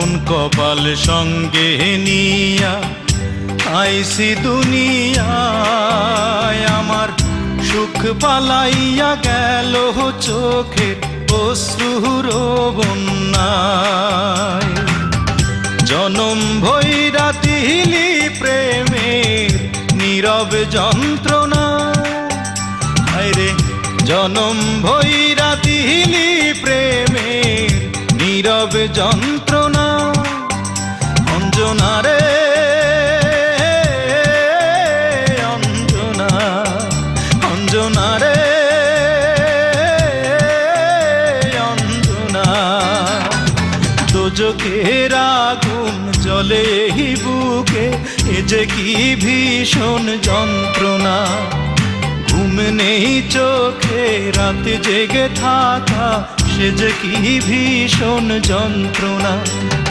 কোন কপাল সঙ্গে নিয়া আইসি দুনিয়ায়, আমার সুখ পালাইয়া গেল চোখের অশ্রুর বন্যায়। জনম ভৈরা দিলি প্রেমের নীরব যন্ত্রণা, আরে জনম ভৈরা দিলি প্রেমের নীরব যন্ত্রণা। অঞ্জনা রে অঞ্জনা, অঞ্জনা রে অঞ্জনা। দোজখের আগুন জ্বলে এই বুকে, এ যে কি ভীষণ যন্ত্রণা। ঘুম নেই চোখে রাতে জেগে থাকা, সে যে কি ভীষণ যন্ত্রণা।